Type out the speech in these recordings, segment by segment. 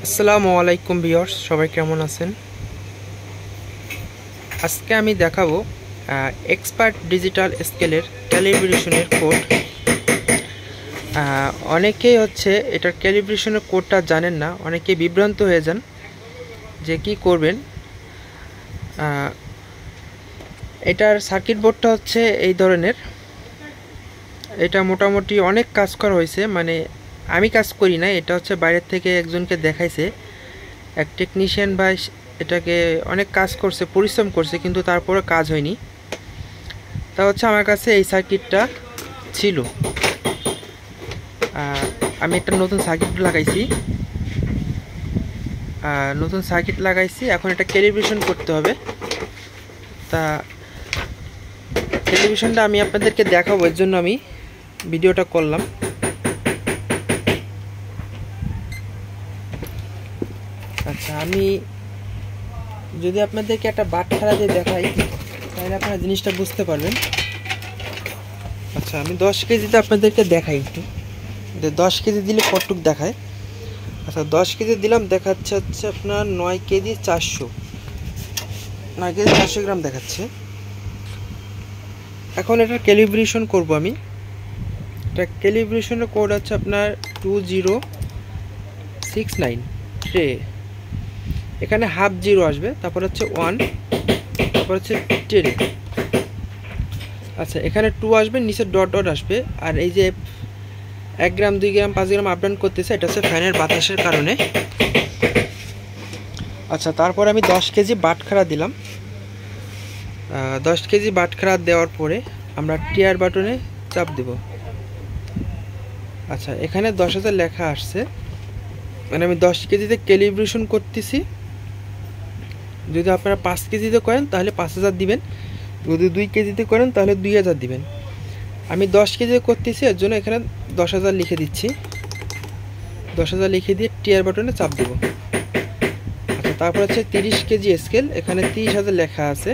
আসসালামু আলাইকুম ভিউয়ার্স, সবাই কেমন আছেন? আজকে আমি দেখাবো এক্সপার্ট ডিজিটাল স্কেলের ক্যালিব্রেশনের কোড। অনেকেই এটার ক্যালিব্রেশনের কোডটা জানেন না, অনেকে বিভ্রান্ত হয়ে যান যে কি করবেন। এটার সার্কিট বোর্ডটা এই ধরনের। এটা মোটামুটি অনেক কাজ করা হয়েছে, মানে আমি কাজ করি না, এটা বাইরের থেকে একজনকে দেখাইছে, এক টেকনিশিয়ান ভাই এটাকে অনেক কাজ করছে, পরিশ্রম করছে, কিন্তু তারপরে কাজ হয়নি। তা আমার কাছে এই সার্কিটটা ছিল। আমি একটা নতুন সার্কিট লাগাইছি, এখন এটা ক্যালিব্রেশন করতে হবে। তা ক্যালিব্রেশনটা আমি আপনাদেরকে দেখাবো, এর জন্য আমি ভিডিওটা করলাম। আচ্ছা, আমি যদি আপনাদেরকে একটা বাটখারা দিয়ে দেখাই তাহলে আপনারা জিনিসটা বুঝতে পারবেন। আচ্ছা, আমি 10 কেজিতে আপনাদেরকে দেখাই একটু, 10 কেজি দিলে কতটুক দেখায়। আচ্ছা, 10 কেজি দিলাম, দেখাচ্ছে আপনার 9 কেজি 400 গ্রাম দেখাচ্ছে। এখন এটা ক্যালিব্রেশন করব আমি। এটা ক্যালিব্রেশনের কোড আপনার 2069 ট্রে। এখানে হাফ জিরো আসবে, তারপর 1, তারপর 10। আচ্ছা, এখানে 2 আসবে, নিচে ডট ডট আসবে। আর এই যে 1 গ্রাম 2 গ্রাম 5 গ্রাম আপ ডাউন করতেছে, এটা ফ্যানের বাতাসের কারণে। আচ্ছা, তারপর আমি 10 কেজি বাটখারা দিলাম। 10 কেজি বাটখারা দেওয়ার পরে আমরা টিয়ার বাটনে চাপ দেব। আচ্ছা, এখানে 10,000 লেখা আসছে, মানে আমি 10 কেজিতে ক্যালিব্রেশন করতেছি। যদি আপনারা 5 কেজিতে করেন তাহলে 5,000 দিবেন, যদি 2 কেজিতে করেন তাহলে 2,000 দিবেন। আমি 10 কেজিতে করতেছি, এর জন্য এখানে 10,000 লিখে দিচ্ছি। 10,000 লিখে দিয়ে টিয়ার বাটনে চাপ দেব। আচ্ছা, তারপর 30 কেজি স্কেল, এখানে 30,000 লেখা আছে।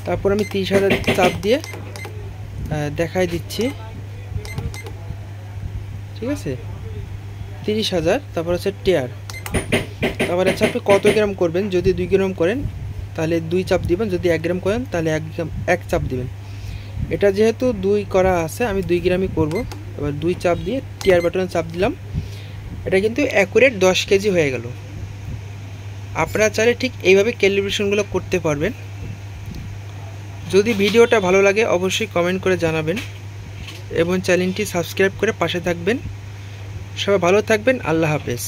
তারপর আমি 30,000 চাপ দিয়ে দেখাই দিচ্ছি, ঠিক আছে? 30,000, তারপর টিয়ার। তারপর আপনি কত গ্রাম করবেন, যদি 2 গ্রাম করেন তাহলে 2 চাপ দিবেন, যদি 1 গ্রাম করেন তাহলে 1 চাপ দিবেন। এটা যেহেতু 2 করা আছে, আমি 2 গ্রামই করব। এবার 2 চাপ দিয়ে টিয়ার বাটনে চাপ দিলাম। এটা কিন্তু অ্যাকুরেট 10 কেজি হয়ে গেল। আপনারা চাইলে ঠিক এইভাবে ক্যালিব্রেশনগুলো করতে পারবেন। যদি ভিডিওটা ভালো লাগে অবশ্যই কমেন্ট করে জানাবেন এবং চ্যানেলটি সাবস্ক্রাইব করে পাশে থাকবেন। সবাই ভালো থাকবেন, আল্লাহ হাফেজ।